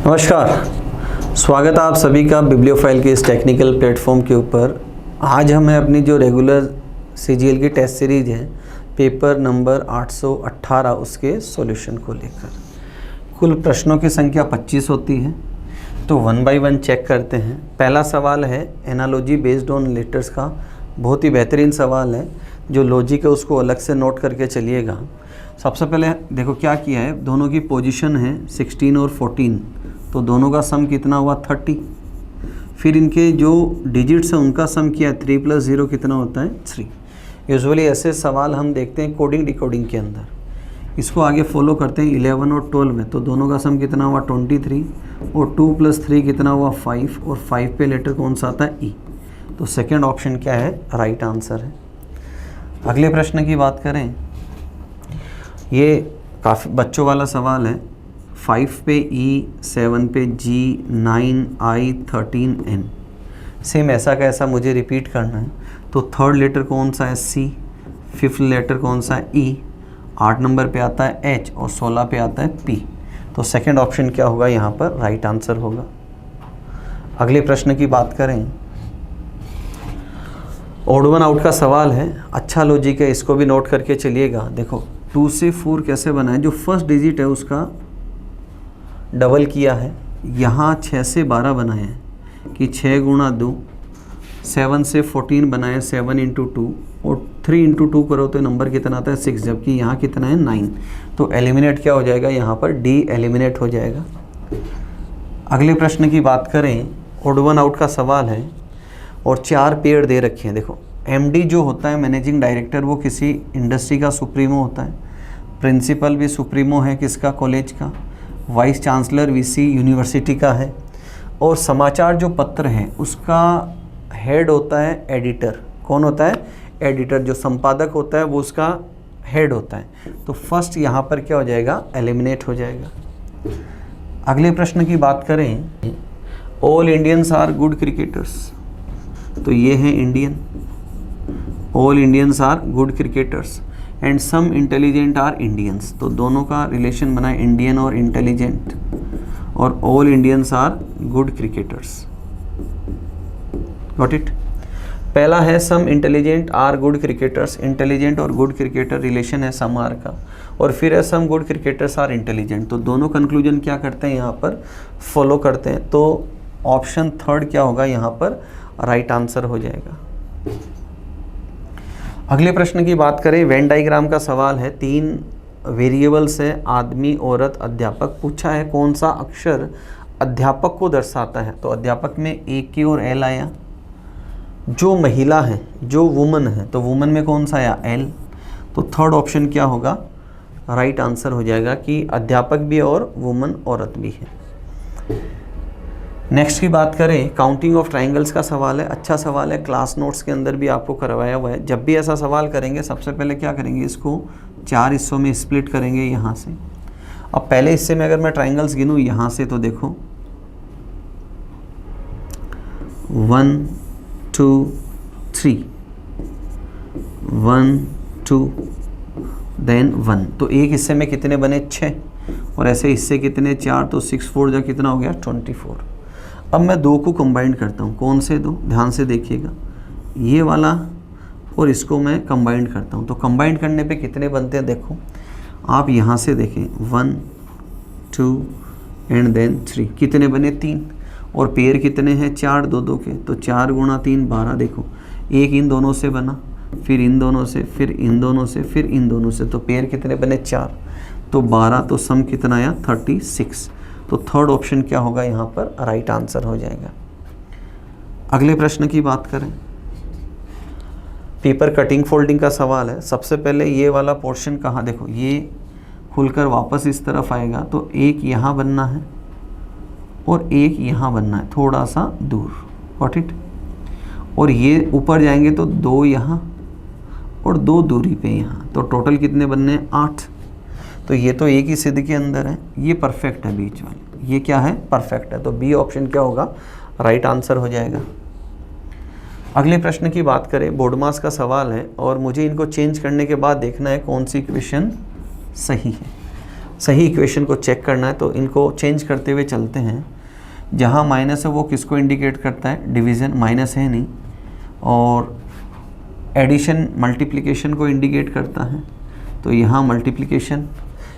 नमस्कार, स्वागत है आप सभी का बिब्लियोफाइल के इस टेक्निकल प्लेटफॉर्म के ऊपर। आज हमें अपनी जो रेगुलर सीजीएल की टेस्ट सीरीज है पेपर नंबर 818 उसके सॉल्यूशन को लेकर। कुल प्रश्नों की संख्या 25 होती है, तो वन बाय वन चेक करते हैं। पहला सवाल है एनालॉजी बेस्ड ऑन लेटर्स का। बहुत ही बेहतरीन सवाल है, जो लॉजिक है उसको अलग से नोट करके चलिएगा। सबसे पहले देखो क्या किया है, दोनों की पोजीशन है 16 और 14, तो दोनों का सम कितना हुआ 30। फिर इनके जो डिजिट्स हैं उनका सम किया 3 + 0 कितना होता है 3। यूजुअली ऐसे सवाल हम देखते हैं कोडिंग डिकोडिंग के अंदर। इसको आगे फॉलो करते हैं 11 और 12 में, तो दोनों का सम कितना हुआ 23 और 2 + 3 कितना हुआ 5 और 5 पे लेटर कौन सा आता है ई। तो सेकेंड ऑप्शन क्या है, राइट आंसर है। अगले प्रश्न की बात करें, ये काफ़ी बच्चों वाला सवाल है। 5 पे ई, 7 पे जी, 9 आई, 13 एन। सेम ऐसा का ऐसा मुझे रिपीट करना है। तो थर्ड लेटर कौन सा है सी, फिफ्थ लेटर कौन सा है ई, 8 नंबर पे आता है एच और 16 पे आता है पी। तो सेकंड ऑप्शन क्या होगा यहाँ पर, राइट आंसर होगा। अगले प्रश्न की बात करें, ऑड वन आउट का सवाल है। अच्छा लॉजिक है, इसको भी नोट करके चलिएगा। देखो 2 से 4 कैसे बनाए, जो फर्स्ट डिजिट है उसका डबल किया है। यहाँ 6 से 12 बनाए हैं कि 6 × 2, 7 से 14 बनाए 7 × 2 और 3 × 2 करो तो नंबर कितना आता है 6, जबकि यहाँ कितना है 9। तो एलिमिनेट क्या हो जाएगा, यहाँ पर डी एलिमिनेट हो जाएगा। अगले प्रश्न की बात करें, ऑड वन आउट का सवाल है और 4 पेड़ दे रखे हैं। देखो एमडी जो होता है मैनेजिंग डायरेक्टर, वो किसी इंडस्ट्री का सुप्रीमो होता है। प्रिंसिपल भी सुप्रीमो है किसका, कॉलेज का। वाइस चांसलर वीसी यूनिवर्सिटी का है। और समाचार जो पत्र है उसका हेड होता है एडिटर। कौन होता है, एडिटर। जो संपादक होता है वो उसका हेड होता है। तो फर्स्ट यहाँ पर क्या हो जाएगा, एलिमिनेट हो जाएगा। अगले प्रश्न की बात करें, all Indians are good cricketers, तो ये हैं Indian. All Indians are good cricketers and some intelligent are Indians, तो दोनों का रिलेशन बना है इंडियन और इंटेलिजेंट। और all Indians are good cricketers, got it. पहला है some intelligent are good cricketers. Intelligent और गुड क्रिकेटर रिलेशन है सम आर का। और फिर है some good cricketers are intelligent, तो दोनों कंक्लूजन क्या करते हैं यहाँ पर, फॉलो करते हैं। तो ऑप्शन थर्ड क्या होगा यहाँ पर, राइट आंसर हो जाएगा। अगले प्रश्न की बात करें, वेन डायग्राम का सवाल है। 3 वेरिएबल्स है, आदमी, औरत, अध्यापक। पूछा है कौन सा अक्षर अध्यापक को दर्शाता है, तो अध्यापक में ए के और एल आया। जो महिला है, जो वुमन है, तो वुमन में कौन सा आया एल। तो थर्ड ऑप्शन क्या होगा, राइट आंसर हो जाएगा कि अध्यापक भी और वुमन औरत भी है। नेक्स्ट की बात करें, काउंटिंग ऑफ ट्राइंगल्स का सवाल है। अच्छा सवाल है, क्लास नोट्स के अंदर भी आपको करवाया हुआ है। जब भी ऐसा सवाल करेंगे सबसे पहले क्या करेंगे, इसको 4 हिस्सों में स्प्लिट करेंगे यहाँ से। अब पहले हिस्से में अगर मैं ट्राइंगल्स गिनूँ यहाँ से, तो देखो 1 2 3, 1 2 देन 1। तो एक हिस्से में कितने बने 6, और ऐसे हिस्से कितने 4, तो 6 4 जा कितना हो गया 24। अब मैं 2 को कंबाइन करता हूँ। कौन से 2, ध्यान से देखिएगा, ये वाला और इसको मैं कंबाइन करता हूँ। तो कंबाइन करने पे कितने बनते हैं, देखो आप यहाँ से देखें 1 2 एंड देन 3, कितने बने 3। और पेयर कितने हैं 4 2 2 के, तो 4 × 3 12। देखो एक इन दोनों से बना, फिर इन दोनों से, फिर इन दोनों से, फिर इन दोनों से, तो पेयर कितने बने 4, तो 12। तो सम कितना आया 36। तो थर्ड ऑप्शन क्या होगा यहाँ पर, राइट आंसर हो जाएगा। अगले प्रश्न की बात करें, पेपर कटिंग फोल्डिंग का सवाल है। सबसे पहले ये वाला पोर्शन कहाँ, देखो ये खुलकर वापस इस तरफ आएगा, तो एक यहाँ बनना है और एक यहाँ बनना है, थोड़ा सा दूर, गॉट इट। और ये ऊपर जाएंगे तो 2 यहाँ और 2 दूरी पे यहाँ, तो टोटल कितने बनने हैं 8। तो ये तो एक ही सिद्ध के अंदर है, ये परफेक्ट है बीच वाली, ये क्या है परफेक्ट है। तो बी ऑप्शन क्या होगा, राइट आंसर हो जाएगा। अगले प्रश्न की बात करें, बोर्ड मास का सवाल है और मुझे इनको चेंज करने के बाद देखना है कौन सी इक्वेशन सही है। सही इक्वेशन को चेक करना है तो इनको चेंज करते हुए चलते हैं। जहाँ माइनस है वो किसको इंडिकेट करता है, डिवीज़न, माइनस है नहीं, और एडिशन मल्टीप्लिकेशन को इंडिकेट करता है, तो यहाँ मल्टीप्लिकेशन।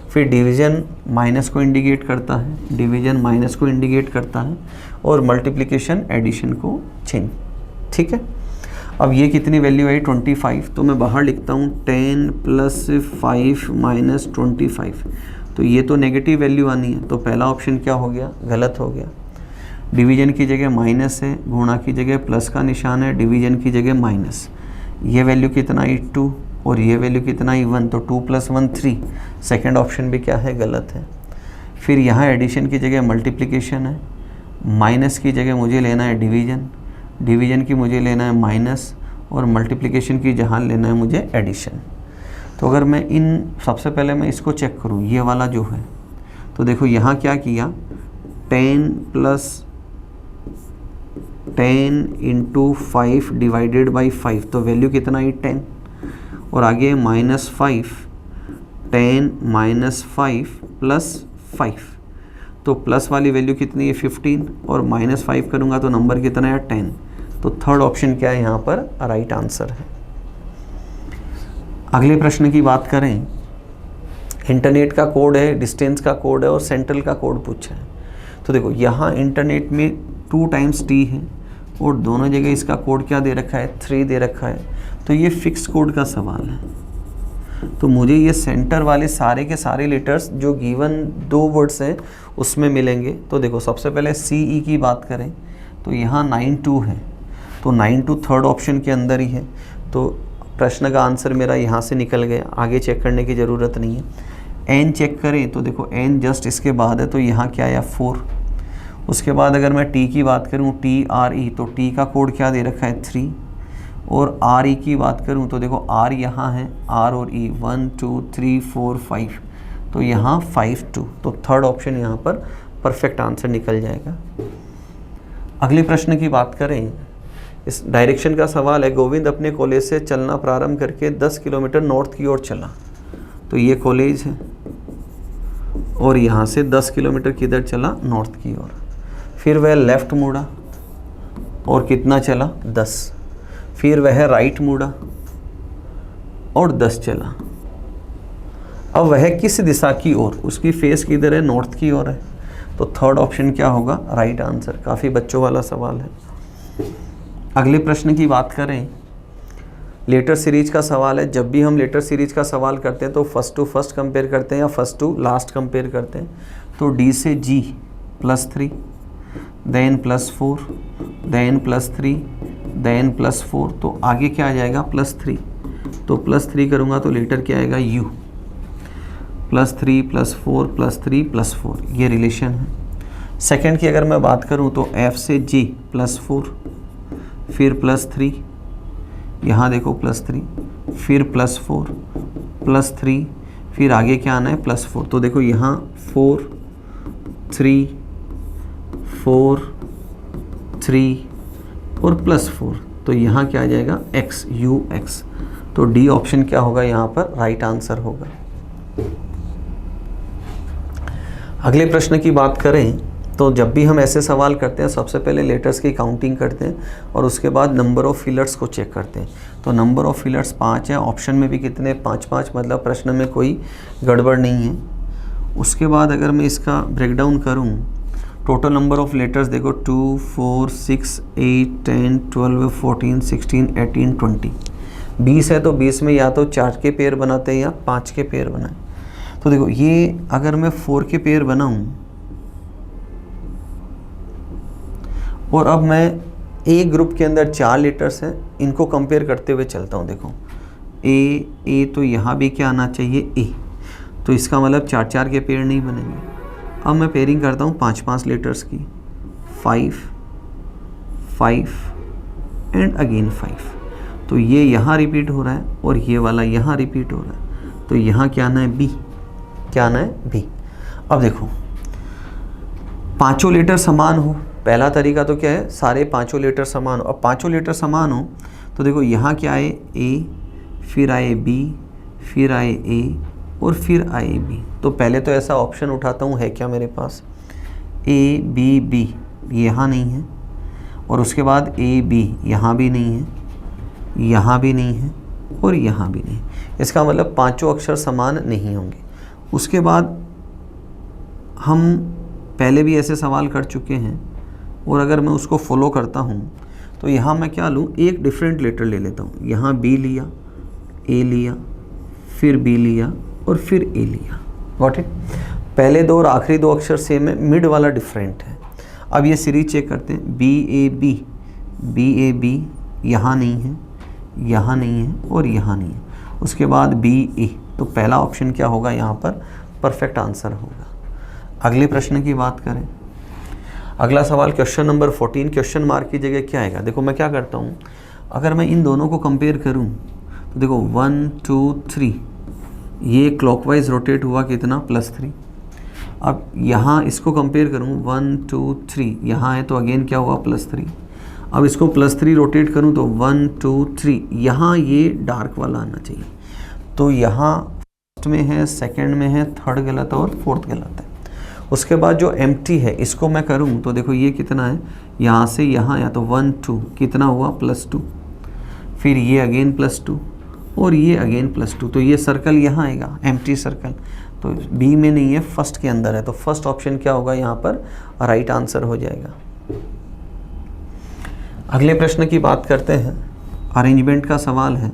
फिर डिवीज़न माइनस को इंडिकेट करता है, डिवीज़न माइनस को इंडिकेट करता है, और मल्टीप्लिकेशन एडिशन को चेंज। ठीक है, अब ये कितनी वैल्यू आई 25, तो मैं बाहर लिखता हूँ 10 + 5 - 25, तो ये तो नेगेटिव वैल्यू आनी है, तो पहला ऑप्शन क्या हो गया, गलत हो गया। डिवीज़न की जगह माइनस है, गुणा की जगह प्लस का निशान है, डिवीज़न की जगह माइनस। ये वैल्यू कितना आई 2 और ये वैल्यू कितना आई 1, तो 2 + 1 3, सेकेंड ऑप्शन भी क्या है, गलत है। फिर यहाँ एडिशन की जगह मल्टीप्लिकेशन है, माइनस की जगह मुझे लेना है डिवीज़न, डिवीज़न की मुझे लेना है माइनस, और मल्टीप्लिकेशन की जहाँ लेना है मुझे एडिशन। तो अगर मैं इन सबसे पहले मैं इसको चेक करूँ, ये वाला जो है, तो देखो यहाँ क्या किया, 10 + 10 × 5 / 5, तो वैल्यू कितना आई 10, और आगे -5, 10 - 5 + 5, तो प्लस वाली वैल्यू कितनी है 15, और -5 करूँगा तो नंबर कितना है 10, तो थर्ड ऑप्शन क्या है यहाँ पर राइट आंसर है। अगले प्रश्न की बात करें, इंटरनेट का कोड है, डिस्टेंस का कोड है और सेंट्रल का कोड पूछा है। तो देखो यहाँ इंटरनेट में 2 × t है, और दोनों जगह इसका कोड क्या दे रखा है, 3 दे रखा है, तो ये फिक्स कोड का सवाल है। तो मुझे ये सेंटर वाले सारे के सारे लेटर्स जो गिवन 2 वर्ड्स हैं उसमें मिलेंगे। तो देखो सबसे पहले CE की बात करें तो यहाँ 92 है, तो 92 थर्ड ऑप्शन के अंदर ही है, तो प्रश्न का आंसर मेरा यहाँ से निकल गया, आगे चेक करने की ज़रूरत नहीं है। N चेक करें तो देखो N जस्ट इसके बाद है, तो यहाँ क्या आया 4। उसके बाद अगर मैं T की बात करूँ, TRE, तो T का कोड क्या दे रखा है 3, और RE की बात करूँ तो देखो R यहाँ है, R और E 1 2 3 4 5, तो यहाँ 5 2, तो थर्ड ऑप्शन यहाँ पर परफेक्ट आंसर निकल जाएगा। अगले प्रश्न की बात करें, इस डायरेक्शन का सवाल है, गोविंद अपने कॉलेज से चलना प्रारंभ करके 10 किलोमीटर नॉर्थ की ओर चला। तो ये कॉलेज है और यहाँ से 10 किलोमीटर किधर चला, नॉर्थ की ओर। फिर वह लेफ़्ट मुड़ा और कितना चला 10, फिर वह राइट मुड़ा और 10 चला। अब वह किस दिशा की ओर, उसकी फेस किधर है, नॉर्थ की ओर है, तो थर्ड ऑप्शन क्या होगा, राइट आंसर। काफ़ी बच्चों वाला सवाल है। अगले प्रश्न की बात करें, लेटर सीरीज का सवाल है। जब भी हम लेटर सीरीज का सवाल करते हैं तो फर्स्ट टू फर्स्ट कंपेयर करते हैं या फर्स्ट टू लास्ट कंपेयर करते हैं। तो D से G +3, देन +4, देन +3, देन +4, तो आगे क्या आ जाएगा +3, तो +3 करूँगा तो लेटर क्या आएगा U, +3 +4 +3 +4, ये रिलेशन है। सेकंड की अगर मैं बात करूँ तो F से G +4, फिर +3, यहाँ देखो +3, फिर +4 +3, फिर आगे क्या आना है +4, तो देखो यहाँ 4 3 4 3 और +4, तो यहाँ क्या आ जाएगा x, UX, तो डी ऑप्शन क्या होगा यहाँ पर राइट आंसर होगा। अगले प्रश्न की बात करें तो जब भी हम ऐसे सवाल करते हैं सबसे पहले लेटर्स की काउंटिंग करते हैं और उसके बाद नंबर ऑफ़ फिलर्स को चेक करते हैं। तो नंबर ऑफ़ फिलर्स 5 है, ऑप्शन में भी कितने 5 मतलब प्रश्न में कोई गड़बड़ नहीं है। उसके बाद अगर मैं इसका ब्रेकडाउन करूं, टोटल नंबर ऑफ़ लेटर्स देखो 2 4 6 8 10 12 14 16 18 20, 20 है तो 20 में या तो 4 के पेयर बनाते हैं या 5 के पेयर बनाएं। तो देखो ये अगर मैं 4 के पेयर बनाऊं और अब मैं ए ग्रुप के अंदर 4 लेटर्स हैं, इनको कंपेयर करते हुए चलता हूँ। देखो ए तो यहाँ भी क्या आना चाहिए ए, तो इसका मतलब 4 के पेयर नहीं बनेंगे। अब मैं पेयरिंग करता हूँ 5 लेटर्स की, 5 5 एंड अगेन 5, तो ये यहाँ रिपीट हो रहा है और ये वाला यहाँ रिपीट हो रहा है, तो यहाँ क्या आना है बी, क्या आना है बी। अब देखो 5 लेटर समान हो, पहला तरीका तो क्या है सारे 5 लेटर समान हो। अब 5 लेटर समान हो तो देखो यहाँ क्या आए ए, फिर आए बी, फिर आए ए, और फिर आई बी। तो पहले तो ऐसा ऑप्शन उठाता हूँ, है क्या मेरे पास ए बी बी, यहाँ नहीं है, और उसके बाद ए बी यहाँ भी नहीं है, यहाँ भी नहीं है, और यहाँ भी नहीं। इसका मतलब पांचों अक्षर समान नहीं होंगे। उसके बाद हम पहले भी ऐसे सवाल कर चुके हैं, और अगर मैं उसको फॉलो करता हूँ तो यहाँ मैं क्या लूँ, एक डिफरेंट लेटर ले लेता हूँ। यहाँ बी लिया, ए लिया, फिर बी लिया, और फिर ए लिया। Got it. पहले दो और आखिरी दो अक्षर सेम है, मिड वाला डिफरेंट है। अब ये सीरीज चेक करते हैं, B A B, B A B यहाँ नहीं है, यहाँ नहीं है, और यहाँ नहीं है। उसके बाद बी ए, तो पहला ऑप्शन क्या होगा यहाँ पर, परफेक्ट आंसर होगा। अगले प्रश्न की बात करें, अगला सवाल क्वेश्चन नंबर 14, क्वेश्चन मार्क की जगह क्या आएगा। देखो मैं क्या करता हूँ, अगर मैं इन दोनों को कंपेयर करूँ तो देखो 1 2 3, ये क्लॉकवाइज रोटेट हुआ कितना, +3। अब यहाँ इसको कंपेयर करूँ 1 2 3, यहाँ है तो अगेन क्या हुआ, +3। अब इसको +3 रोटेट करूँ तो 1 2 3, यहाँ ये डार्क वाला आना चाहिए। तो यहाँ फर्स्ट में है, सेकंड में है, थर्ड गलत है, और फोर्थ गलत है। उसके बाद जो एम्प्टी है इसको मैं करूँ तो देखो ये कितना है, यहाँ से यहाँ आया तो 1 2, कितना हुआ, +2। फिर ये अगेन +2, और ये अगेन +2। तो ये सर्कल यहाँ आएगा, एम्प्टी सर्कल। तो बी में नहीं है, फर्स्ट के अंदर है। तो फर्स्ट ऑप्शन क्या होगा यहाँ पर, राइट आंसर हो जाएगा। अगले प्रश्न की बात करते हैं, अरेंजमेंट का सवाल है,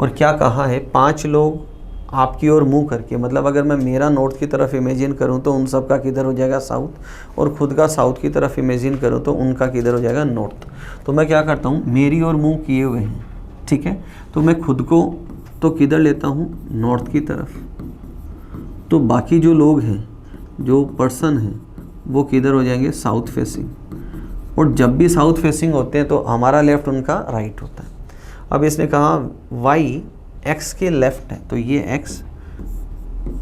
और क्या कहा है, 5 लोग आपकी ओर मुंह करके, मतलब अगर मैं मेरा नॉर्थ की तरफ इमेजिन करूं तो उन सब का किधर हो जाएगा, साउथ, और खुद का साउथ की तरफ इमेजिन करूं तो उनका किधर हो जाएगा, नॉर्थ। तो मैं क्या करता हूं, मेरी ओर मुंह किए हुए हैं, ठीक है, तो मैं खुद को तो किधर लेता हूं, नॉर्थ की तरफ। तो बाकी जो लोग हैं, जो पर्सन हैं, वो किधर हो जाएंगे, साउथ फेसिंग। और जब भी साउथ फेसिंग होते हैं तो हमारा लेफ्ट उनका राइट होता है। अब इसने कहा वाई एक्स के लेफ्ट है, तो ये एक्स,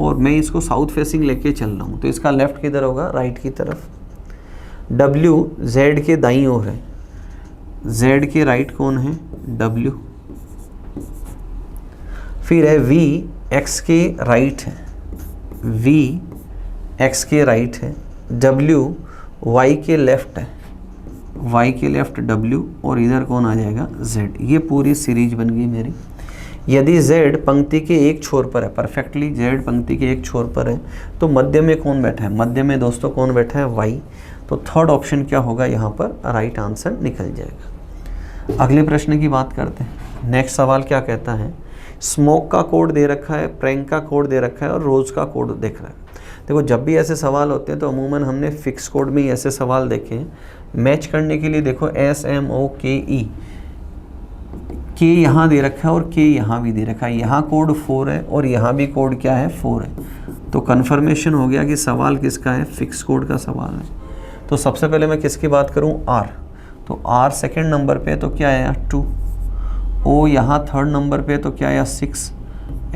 और मैं इसको साउथ फेसिंग लेके चल रहा हूँ, तो इसका लेफ्ट किधर होगा, राइट की तरफ। डब्ल्यू जेड के दाईं ओर है, जेड के राइट कौन है, डब्ल्यू। फिर है वी एक्स के राइट है, वी एक्स के राइट है। डब्ल्यू वाई के लेफ्ट है, वाई के लेफ्ट डब्ल्यू, और इधर कौन आ जाएगा, जेड। ये पूरी सीरीज बन गई मेरी। यदि z पंक्ति के एक छोर पर है, परफेक्टली z पंक्ति के एक छोर पर है, तो मध्य में कौन बैठा है, मध्य में दोस्तों कौन बैठा है, y। तो थर्ड ऑप्शन क्या होगा यहाँ पर, राइट आंसर निकल जाएगा। अगले प्रश्न की बात करते हैं। नेक्स्ट सवाल क्या कहता है, स्मोक का कोड दे रखा है, प्रैंक का कोड दे रखा है, और रोज का कोड देख रहा है। देखो जब भी ऐसे सवाल होते हैं तो अमूमन हमने फिक्स कोड में ही ऐसे सवाल देखे हैं। मैच करने के लिए देखो SMOKE, के यहाँ दे रखा है और के यहाँ भी दे रखा है, यहाँ कोड 4 है और यहाँ भी कोड क्या है, 4 है। तो कन्फर्मेशन हो गया कि सवाल किसका है, फिक्स कोड का सवाल है। तो सबसे पहले मैं किसकी बात करूँ, R। तो R सेकंड नंबर पे तो क्या आया, 2। O यहाँ थर्ड नंबर पे तो क्या आया, 6।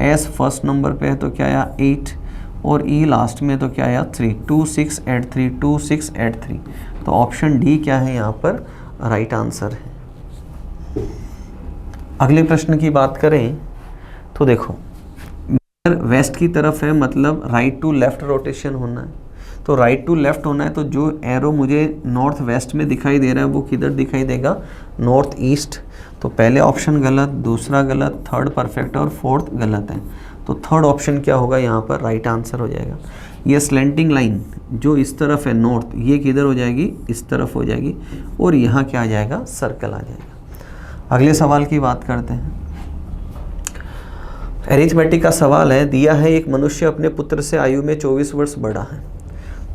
S फर्स्ट नंबर पे है तो क्या आया, 8। और E लास्ट में तो क्या आया, 3। 2 6 8 3, 2 6 8 3। तो ऑप्शन डी क्या है यहाँ पर, राइट आंसर है। अगले प्रश्न की बात करें तो देखो वेस्ट की तरफ है, मतलब राइट टू लेफ्ट रोटेशन होना है। तो राइट टू लेफ्ट होना है, तो जो एरो मुझे नॉर्थ वेस्ट में दिखाई दे रहा है वो किधर दिखाई देगा, नॉर्थ ईस्ट। तो पहले ऑप्शन गलत, दूसरा गलत, थर्ड परफेक्ट और फोर्थ गलत है। तो थर्ड ऑप्शन क्या होगा यहाँ पर, राइट आंसर हो जाएगा। ये स्लेंटिंग लाइन जो इस तरफ है नॉर्थ, ये किधर हो जाएगी, इस तरफ हो जाएगी, और यहाँ क्या आ जाएगा, सर्कल आ जाएगा। अगले सवाल की बात करते हैं। अरिथमेटिक का सवाल है, दिया है एक मनुष्य अपने पुत्र से आयु में 24 वर्ष बड़ा है।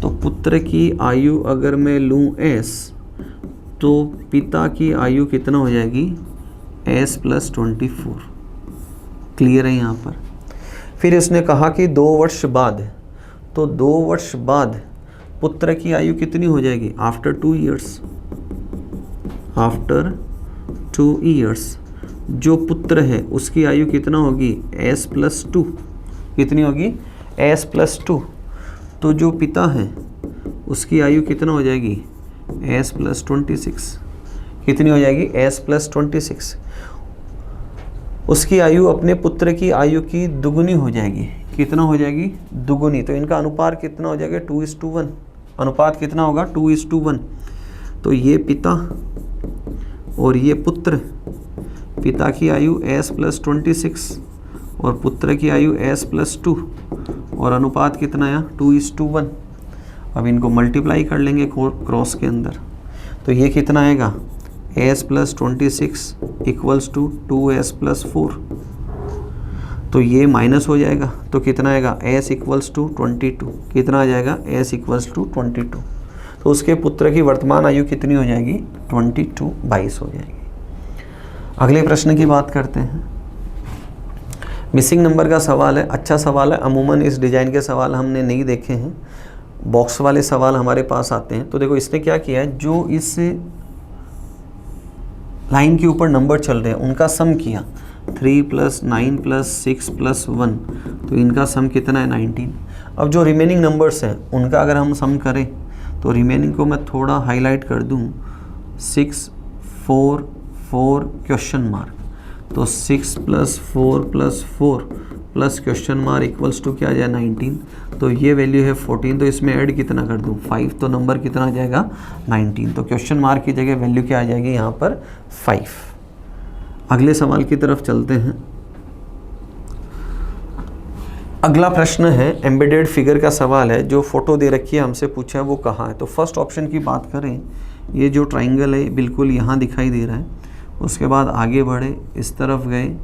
तो पुत्र की आयु अगर मैं लूँ s, तो पिता की आयु कितना हो जाएगी, s + 24। क्लियर है यहाँ पर। फिर इसने कहा कि 2 वर्ष बाद, तो 2 वर्ष बाद पुत्र की आयु कितनी हो जाएगी, आफ्टर 2 ईयर्स। आफ्टर 2 ईयर्स जो पुत्र है उसकी आयु कितना होगी, s + 2। कितनी होगी, s + 2। तो जो पिता है उसकी आयु कितना हो जाएगी, s + 26। कितनी हो जाएगी, s + 26। उसकी आयु अपने पुत्र की आयु की दुगुनी हो जाएगी। कितना हो जाएगी, दुगुनी। तो इनका अनुपात कितना हो जाएगा, 2:1। अनुपात कितना होगा, 2:1। तो ये पिता और ये पुत्र, पिता की आयु s+26 और पुत्र की आयु s+2 और अनुपात कितना आया, 2:1। अब इनको मल्टीप्लाई कर लेंगे क्रॉस के अंदर, तो ये कितना आएगा, s+26 = 2s+4। तो ये माइनस हो जाएगा, तो कितना आएगा, s = 22। कितना आ जाएगा, s = 22। तो उसके पुत्र की वर्तमान आयु कितनी हो जाएगी, 22 हो जाएगी। अगले प्रश्न की बात करते हैं। मिसिंग नंबर का सवाल है, अच्छा सवाल है। अमूमन इस डिज़ाइन के सवाल हमने नहीं देखे हैं, बॉक्स वाले सवाल हमारे पास आते हैं। तो देखो इसने क्या किया है, जो इस लाइन के ऊपर नंबर चल रहे हैं उनका सम किया, 3 + 9 + 6 + 1, तो इनका सम कितना है, 19। अब जो रिमेनिंग नंबर्स हैं उनका अगर हम सम करें तो रिमेनिंग को मैं थोड़ा हाईलाइट कर दूं, 6 4 4 क्वेश्चन मार्क, तो 6 + 4 + 4 plus question mark equals to क्या आ जाए, 19। तो ये वैल्यू है 14, तो इसमें ऐड कितना कर दूं, 5, तो नंबर कितना आ जाएगा, 19। तो क्वेश्चन मार्क की जगह वैल्यू क्या आ जाएगी यहाँ पर, 5। अगले सवाल की तरफ चलते हैं। अगला प्रश्न है, एम्बेडेड फिगर का सवाल है। जो फोटो दे रखी है हमसे पूछा है वो कहाँ है। तो फर्स्ट ऑप्शन की बात करें, ये जो ट्राइंगल है बिल्कुल यहाँ दिखाई दे रहा है। उसके बाद आगे बढ़े, इस तरफ गए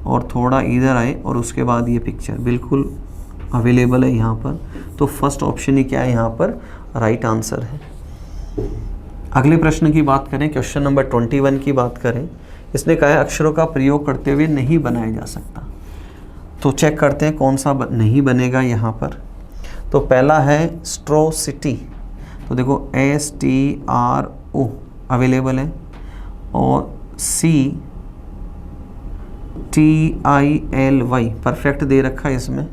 और थोड़ा इधर आए और उसके बाद ये पिक्चर बिल्कुल अवेलेबल है यहाँ पर। तो फर्स्ट ऑप्शन ही क्या है यहाँ पर, राइट आंसर है। अगले प्रश्न की बात करें, क्वेश्चन नंबर 21 की बात करें। इसने कहा है अक्षरों का प्रयोग करते हुए नहीं बनाया जा सकता। तो चेक करते हैं कौन सा नहीं बनेगा यहाँ पर। तो पहला है स्ट्रोसिटी, तो देखो STRO अवेलेबल है, और CTILY परफेक्ट दे रखा है इसमें,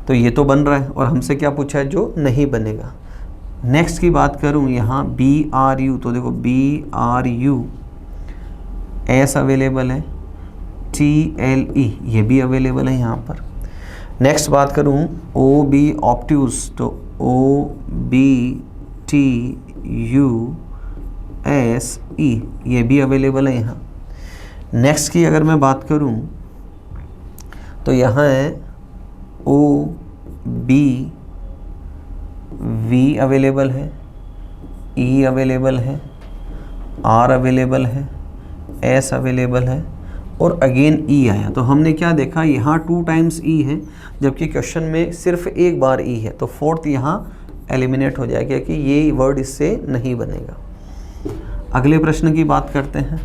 तो ये तो बन रहा है। और हमसे क्या पूछा है, जो नहीं बनेगा। नेक्स्ट की बात करूँ यहाँ BRU, तो देखो BRU S अवेलेबल है, TLE ये भी अवेलेबल है यहाँ पर। नेक्स्ट बात करूँ OB ऑप्ट्यूज, तो OBTUSE ये भी अवेलेबल है यहाँ। नेक्स्ट की अगर मैं बात करूँ तो यहाँ है OBV अवेलेबल है, E अवेलेबल है, R अवेलेबल है, S अवेलेबल है और अगेन E आया। तो हमने क्या देखा, यहाँ 2 टाइम्स E है, जबकि क्वेश्चन में सिर्फ एक बार E है। तो फोर्थ यहाँ एलिमिनेट हो जाएगा कि ये वर्ड इससे नहीं बनेगा। अगले प्रश्न की बात करते हैं।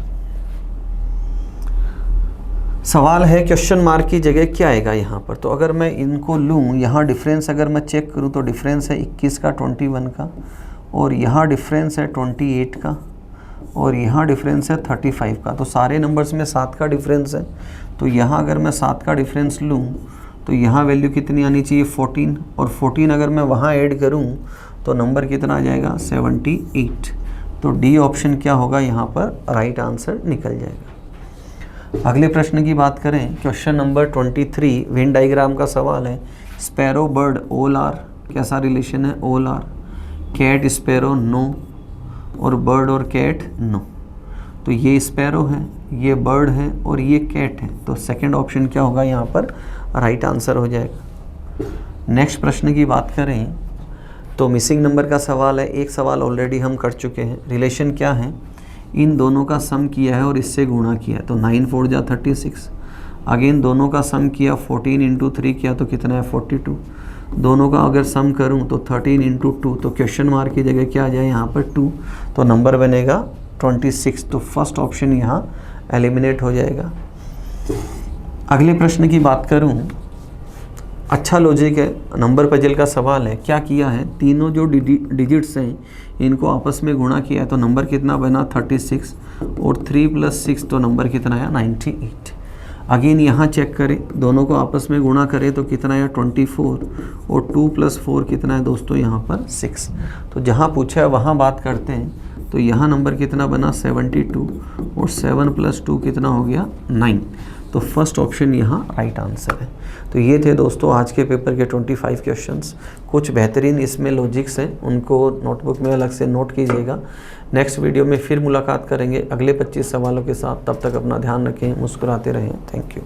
सवाल है क्वेश्चन मार्क की जगह क्या आएगा यहाँ पर। तो अगर मैं इनको लूँ, यहाँ डिफरेंस अगर मैं चेक करूँ तो डिफरेंस है 21 का 21 का, और यहाँ डिफरेंस है 28 का, और यहाँ डिफरेंस है 35 का। तो सारे नंबर्स में 7 का डिफरेंस है। तो यहाँ अगर मैं 7 का डिफरेंस लूँ तो यहाँ वैल्यू कितनी आनी चाहिए, 14, और 14 अगर मैं वहाँ ऐड करूँ तो नंबर कितना आ जाएगा, 78। तो डी ऑप्शन क्या होगा यहाँ पर, राइट आंसर निकल जाएगा। अगले प्रश्न की बात करें, क्वेश्चन नंबर 23 वेन डायग्राम का सवाल है। स्पैरो बर्ड ओल आर, कैसा रिलेशन है, owl are. Cat sparrow no, और बर्ड और कैट नो। तो ये स्पैरो है, ये बर्ड है और ये कैट है। तो सेकंड ऑप्शन क्या होगा यहाँ पर, राइट आंसर हो जाएगा। नेक्स्ट प्रश्न की बात करें तो मिसिंग नंबर का सवाल है। एक सवाल ऑलरेडी हम कर चुके हैं। रिलेशन क्या है, इन दोनों का सम किया है और इससे गुणा किया है, तो 9 4 जा 36। अगेन दोनों का सम किया, 14 × 3 किया तो कितना है, 42। दोनों का अगर सम करूं तो 13 × 2, तो क्वेश्चन मार्क की जगह क्या आ जाए यहाँ पर 2, तो नंबर बनेगा 26। तो फर्स्ट ऑप्शन यहाँ एलिमिनेट हो जाएगा। अगले प्रश्न की बात करूं, अच्छा लॉजिक है, नंबर पजल का सवाल है। क्या किया है, तीनों जो डिजिट्स हैं इनको आपस में गुणा किया है, तो नंबर कितना बना, 36, और 3 + 6 तो नंबर कितना आया, 98। अगेन यहाँ चेक करें, दोनों को आपस में गुणा करें तो कितना है, 24, और 2 + 4 कितना है दोस्तों, यहाँ पर 6। तो जहाँ पूछा है वहाँ बात करते हैं। तो यहाँ नंबर कितना बना, 72, और 7 + 2 कितना हो गया, 9। तो फर्स्ट ऑप्शन यहाँ राइट आंसर है। तो ये थे दोस्तों आज के पेपर के 25 क्वेश्चंस। कुछ बेहतरीन इसमें लॉजिक्स हैं, उनको नोटबुक में अलग से नोट कीजिएगा। नेक्स्ट वीडियो में फिर मुलाकात करेंगे अगले 25 सवालों के साथ। तब तक अपना ध्यान रखें, मुस्कुराते रहें। Thank you.